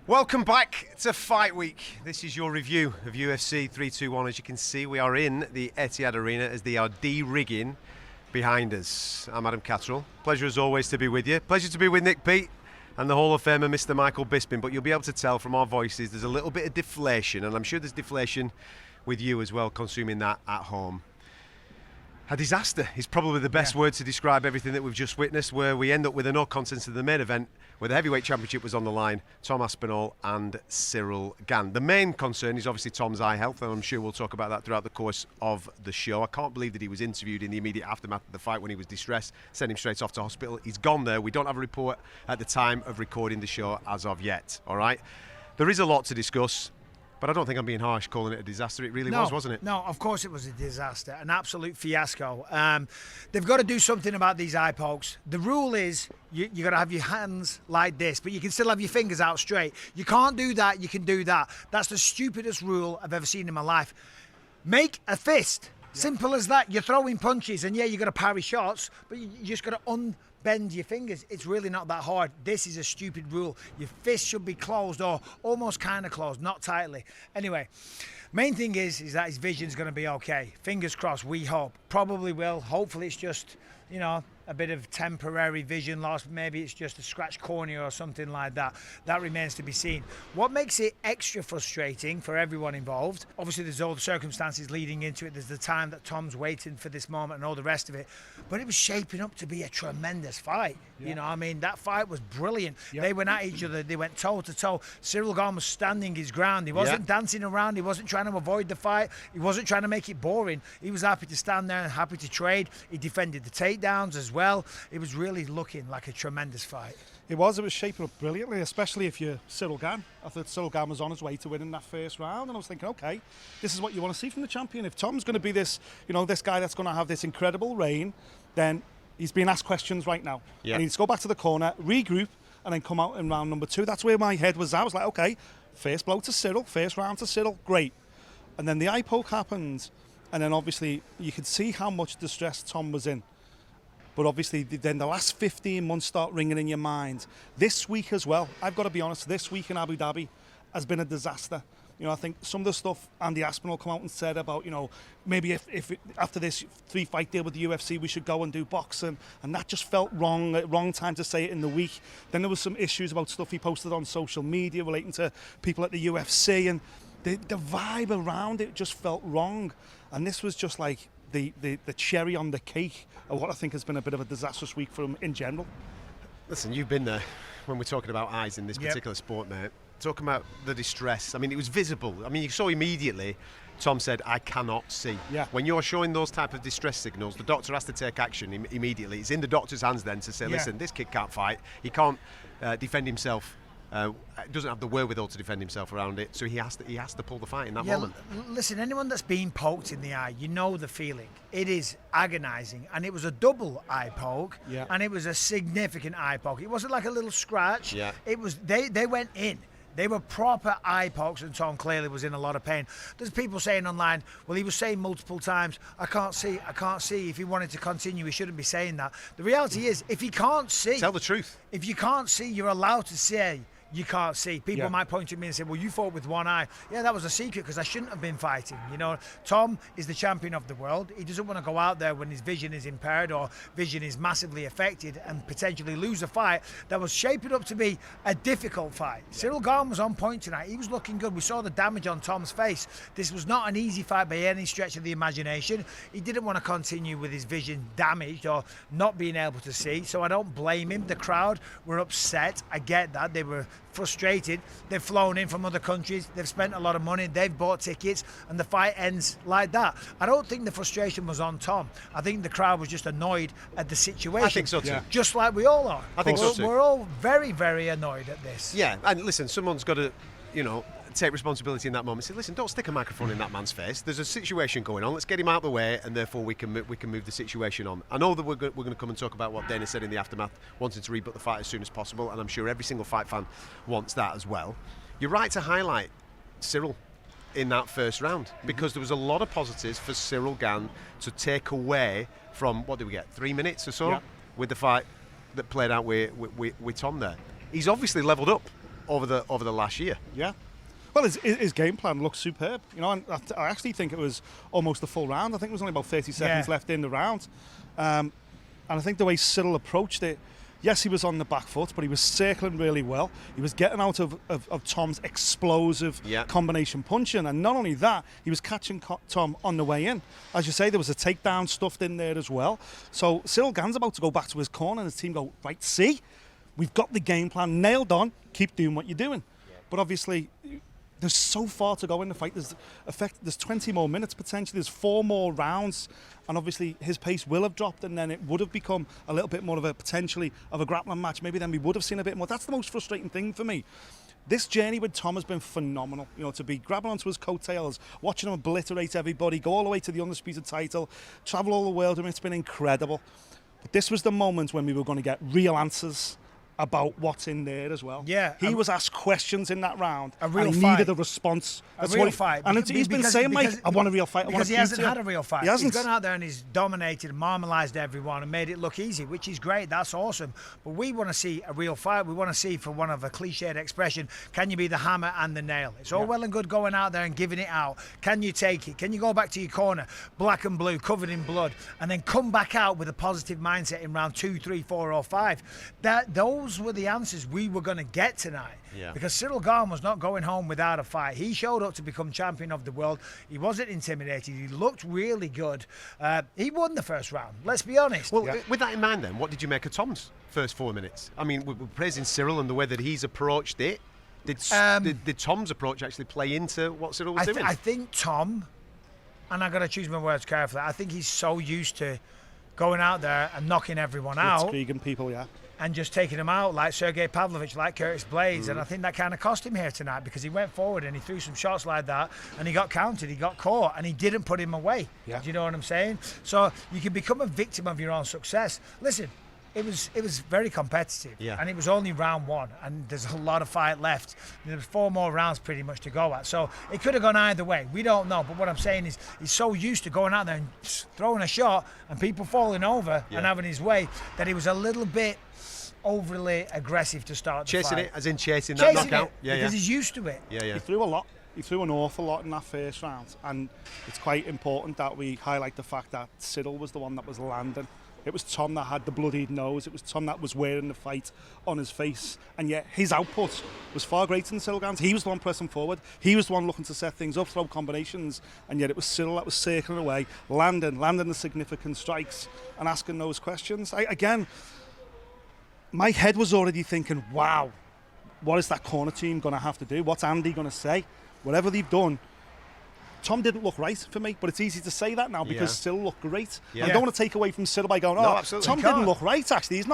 Welcome back to Fight Week. This is your review of UFC 321. As you can see, we are in the Etihad Arena as they are de-rigging behind us. I'm Adam Catterall. Pleasure as always to be with you. Pleasure to be with Nick Peet and the Hall of Famer Mr. Michael Bisping. But you'll be able to tell from our voices there's a little bit of deflation, and I'm sure there's deflation with you as well, consuming that at home. A disaster is probably the best word to describe everything that we've just witnessed, where we end up with a no contest in the main event, where the heavyweight championship was on the line, Tom Aspinall and Ciryl Gane. The main concern is obviously Tom's eye health, and I'm sure we'll talk about that throughout the course of the show. I can't believe that he was interviewed in the immediate aftermath of the fight when he was distressed, sent him straight off to hospital. He's gone there. We don't have a report at the time of recording the show as of yet, all right? There is a lot to discuss. But I don't think I'm being harsh calling it a disaster. It really was, wasn't it? No, of course it was a disaster. An absolute fiasco. They've got to do something about these eye pokes. The rule is you got to have your hands like this, but you can still have your fingers out straight. You can't do that. You can do that. That's the stupidest rule I've ever seen in my life. Make a fist. Simple as that. You're throwing punches, and yeah, you got to parry shots, but you just got to unbend your fingers. It's really not that hard. This is a stupid rule. Your fist should be closed, or almost kind of closed, not tightly. Anyway, main thing is that his vision's going to be okay. Fingers crossed, we hope. Probably will. Hopefully it's just, you know, a bit of temporary vision loss. Maybe it's just a scratched cornea or something like that. That remains to be seen. What makes it extra frustrating for everyone involved, obviously there's all the circumstances leading into it. There's the time that Tom's waiting for this moment and all the rest of it. But it was shaping up to be a tremendous fight. Yeah. You know, I mean, that fight was brilliant. Yep. They went at each other. They went toe to toe. Ciryl Gane was standing his ground. He wasn't dancing around. He wasn't trying to avoid the fight. He wasn't trying to make it boring. He was happy to stand there and happy to trade. He defended the takedowns as well. It was really looking like a tremendous fight. It was shaping up brilliantly, especially if you're Ciryl Gane. I thought Ciryl Gane was on his way to winning that first round, and I was thinking, okay, this is what you want to see from the champion. If Tom's going to be this, you know, this guy that's going to have this incredible reign, then he's being asked questions right now. Yeah. And he needs to go back to the corner, regroup, and then come out in round number 2. That's where my head was at. I was like, okay, first blow to Ciryl, first round to Ciryl, great. And then the eye poke happened, and then obviously you could see how much distress Tom was in. But obviously, then the last 15 months start ringing in your mind. This week as well, I've got to be honest, this week in Abu Dhabi has been a disaster. You know, I think some of the stuff Andy Aspinall come out and said about, you know, maybe if after this 3-fight deal with the UFC, we should go and do boxing. And that just felt wrong, wrong time to say it in the week. Then there was some issues about stuff he posted on social media relating to people at the UFC. And the vibe around it just felt wrong. And this was just like the cherry on the cake of what I think has been a bit of a disastrous week for him in general. Listen, you've been there when we're talking about eyes in this particular sport, mate. Talking about the distress. I mean, it was visible. I mean, you saw immediately, Tom said, I cannot see. Yeah. When you're showing those type of distress signals, the doctor has to take action immediately. It's in the doctor's hands then to say, listen, this kid can't fight. He can't defend himself. Doesn't have the wherewithal to defend himself around it, so he has to pull the fight in that moment. Listen, anyone that's been poked in the eye, you know the feeling. It is agonising, and it was a double eye poke, and it was a significant eye poke. It wasn't like a little scratch. Yeah. It was they went in. They were proper eye pokes, and Tom clearly was in a lot of pain. There's people saying online, well, he was saying multiple times, I can't see. If he wanted to continue, he shouldn't be saying that. The reality is, if he can't see... Tell the truth. If you can't see, you're allowed to say you can't see. People might point at me and say, well, you fought with one eye. Yeah, that was a secret because I shouldn't have been fighting. You know, Tom is the champion of the world. He doesn't want to go out there when his vision is impaired or vision is massively affected and potentially lose a fight that was shaping up to be a difficult fight. Ciryl Gane was on point tonight. He was looking good. We saw the damage on Tom's face. This was not an easy fight by any stretch of the imagination. He didn't want to continue with his vision damaged or not being able to see, so I don't blame him. The crowd were upset. I get that. They were frustrated. They've flown in from other countries. They've spent a lot of money. They've bought tickets, and the fight ends like that. I don't think the frustration was on Tom. I think the crowd was just annoyed at the situation. I think so too. Yeah. Just like we all are. I think so too. We're all very, very annoyed at this. Yeah, and listen, someone's got to, you know, take responsibility in that moment. Say, listen, don't stick a microphone in that man's face. There's a situation going on. Let's get him out of the way, and therefore we can move the situation on. I know that we're going to come and talk about what Dana said in the aftermath, wanting to reboot the fight as soon as possible, and I'm sure every single fight fan wants that as well. You're right to highlight Ciryl in that first round because there was a lot of positives for Ciryl Gane to take away from, what did we get, 3 minutes or so with the fight that played out with Tom there. He's obviously levelled up over the last year. Yeah. Well, his game plan looked superb, you know, and I actually think it was almost the full round. I think there was only about 30 seconds left in the round. And I think the way Ciryl approached it, yes, he was on the back foot, but he was circling really well. He was getting out of Tom's explosive combination punching. And not only that, he was catching Tom on the way in. As you say, there was a takedown stuffed in there as well. So Ciryl Gane's about to go back to his corner and his team go, right, see, we've got the game plan nailed on. Keep doing what you're doing. But obviously, there's so far to go in the fight. There's 20 more minutes potentially. There's 4 more rounds, and obviously his pace will have dropped, and then it would have become a little bit more of a potentially of a grappling match. Maybe then we would have seen a bit more. That's the most frustrating thing for me. This journey with Tom has been phenomenal. You know, to be grabbing onto his coattails, watching him obliterate everybody, go all the way to the undisputed title, travel all the world, and it's been incredible. But this was the moment when we were going to get real answers about what's in there as well. Yeah. He was asked questions in that round. A real and he fight. needed a response. A real fight. And he's been saying, Mike, I want a real fight. Because he hasn't had a real fight. He hasn't. He's gone out there and he's dominated and marmalised everyone and made it look easy, which is great. That's awesome. But we want to see a real fight. We want to see, for one of a cliched expression, can you be the hammer and the nail? It's all well and good going out there and giving it out. Can you take it? Can you go back to your corner, black and blue, covered in blood, and then come back out with a positive mindset in round 2, 3, 4, or 5? Those were the answers we were going to get tonight. Because Ciryl Gane was not going home without a fight. He showed up to become champion of the world. He wasn't intimidated. He looked really good. He won the first round, let's be honest. Well, with that in mind then, what did you make of Tom's first 4 minutes? I mean, we're praising Ciryl and the way that he's approached it. Did Tom's approach actually play into what Ciryl was doing? I think Tom, and I've got to choose my words carefully, I think he's so used to going out there and knocking everyone out. Blitzkrieging people, and just taking him out like Sergey Pavlovich, like Curtis Blades. And I think that kind of cost him here tonight, because he went forward and he threw some shots like that and he got counted, he got caught, and he didn't put him away. Do you know what I'm saying? So you can become a victim of your own success. Listen, it was very competitive, and it was only round 1, and there's a lot of fight left. There's 4 more rounds pretty much to go at, so it could have gone either way. We don't know, but what I'm saying is he's so used to going out there and throwing a shot and people falling over and having his way that he was a little bit overly aggressive to start the fight. Chasing it, as in chasing that knockout? Because he's used to it. He threw a lot. He threw an awful lot in that first round, and it's quite important that we highlight the fact that Ciryl was the one that was landing. It was Tom that had the bloodied nose. It was Tom that was wearing the fight on his face. And yet his output was far greater than Ciryl Gane's. He was the one pressing forward. He was the one looking to set things up, throw combinations. And yet it was Ciryl that was circling away, landing the significant strikes and asking those questions. Again, my head was already thinking, wow, what is that corner team going to have to do? What's Andy going to say? Whatever they've done, Tom didn't look right for me, but it's easy to say that now because Ciryl looked great. I don't want to take away from Ciryl by going, Tom didn't look right, actually. He's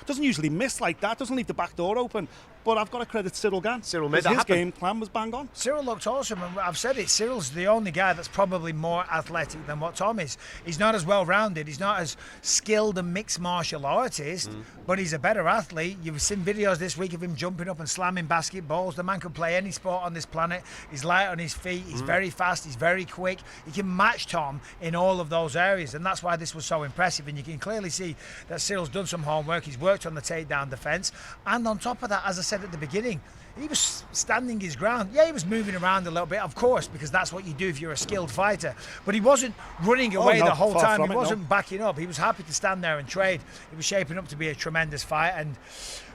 doesn't usually miss like that, doesn't leave the back door open. But I've got to credit Ciryl Gane. Ciryl made that happen. His game plan was bang on. Ciryl looked awesome, and I've said it, Cyryl's the only guy that's probably more athletic than what Tom is. He's not as well-rounded, he's not as skilled a mixed martial artist, but he's a better athlete. You've seen videos this week of him jumping up and slamming basketballs. The man could play any sport on this planet. He's light on his feet, he's very fast, he's very quick. He can match Tom in all of those areas, and that's why this was so impressive. And you can clearly see that Cyryl's done some homework. He's worked on the takedown defense, and on top of that, as I said at the beginning, he was standing his ground. He was moving around a little bit, of course, because that's what you do if you're a skilled fighter. But he wasn't running away the whole time. He wasn't backing up. He was happy to stand there and trade. It was shaping up to be a tremendous fight, and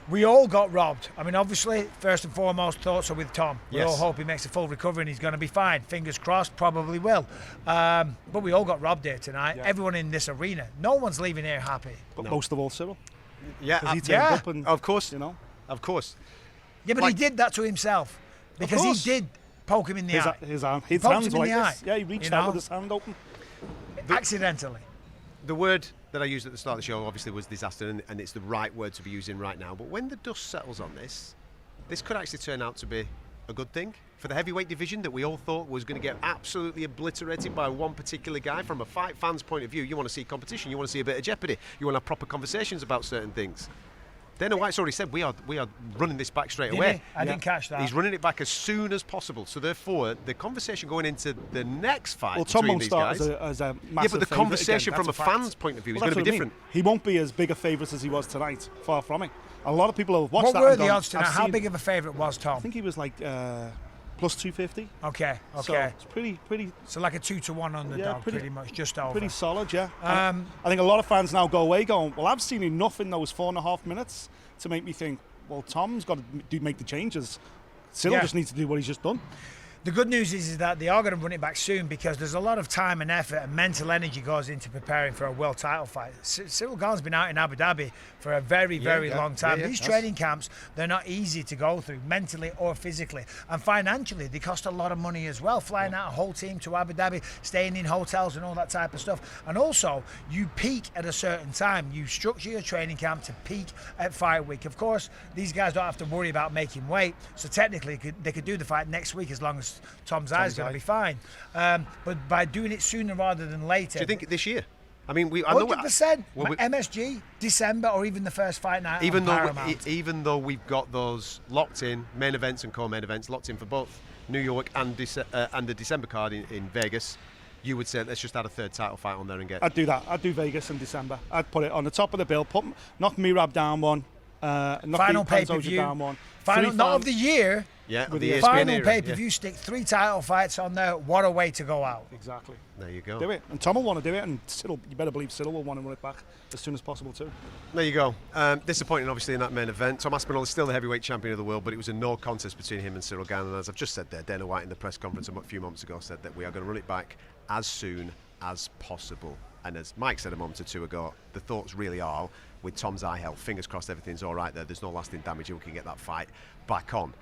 we all got robbed. I mean, obviously, first and foremost, thoughts are with Tom. We all hope he makes a full recovery and he's going to be fine. Fingers crossed, probably will. But we all got robbed here tonight. Everyone in this arena. No one's leaving here happy. But most of all, Ciryl. Yeah, he turned up and, of course. You know. Of course. Yeah, but he did that to himself. Because he did poke him in the eye. His hands poked him like in the this. eye. Yeah, he reached out with his hand open. Accidentally. The word that I used at the start of the show obviously was disaster, and it's the right word to be using right now. But when the dust settles on this could actually turn out to be a good thing for the heavyweight division that we all thought was going to get absolutely obliterated by one particular guy. From a fight fan's point of view, you want to see competition, you want to see a bit of jeopardy, you want to have proper conversations about certain things. Dana White's already said we are running this back straight Did away. he? I didn't catch that. He's running it back as soon as possible. So therefore, the conversation going into the next fight Well, Tom between won't these start guys. as a massive Yeah, but the favourite conversation again, from a that's fact. fan's point of view is Well, going to that's be what I mean. different. He won't be as big a favourite as he was tonight. Far from it. A lot of people have watched What that. were and the gone, odds tonight? "I've How seen-" big of a favourite was Tom? I think he was like plus 250. Okay. So it's pretty. So like a 2-1 underdog, pretty much, just over. Pretty solid, yeah. Um, And I think a lot of fans now go away going, well, I've seen enough in those 4.5 minutes to make me think, well, Tom's got to make the changes. Ciryl just needs to do what he's just done. The good news is that they are going to run it back soon, because there's a lot of time and effort and mental energy goes into preparing for a world title fight. Ciryl Gane's been out in Abu Dhabi for a very long time. These training camps, they're not easy to go through, mentally or physically. And financially, they cost a lot of money as well, flying out a whole team to Abu Dhabi, staying in hotels and all that type of stuff. And also, you peak at a certain time. You structure your training camp to peak at fight week. Of course, these guys don't have to worry about making weight, so technically they could do the fight next week as long as Tom's eye is going to be fine. But by doing it sooner rather than later. Do you think this year? I mean, I know 100%. MSG, December, or even the first fight night. even though we've got those locked in main events and co-main events locked in for both New York and the December card in Vegas, you would say let's just add a third title fight on there and get. I'd do that. I'd do Vegas in December. I'd put it on the top of the bill. Knock Mirab down one. Final pay-per-view. Down one. Final, not of the year. Yeah, with the the ESPN Final era, pay-per-view, stick 3 title fights on there. What a way to go out. Exactly. There you go. Do it. And Tom will want to do it, and Ciryl, you better believe Ciryl will want to run it back as soon as possible too. There you go. Disappointing, obviously, in that main event. Tom Aspinall is still the heavyweight champion of the world, but it was a no contest between him and Ciryl Gane. And as I've just said there, Dana White in the press conference a few moments ago said that we are going to run it back as soon as possible. And as Mike said a moment or two ago, the thoughts really are, with Tom's eye health, fingers crossed everything's all right there, there's no lasting damage and we can get that fight back on.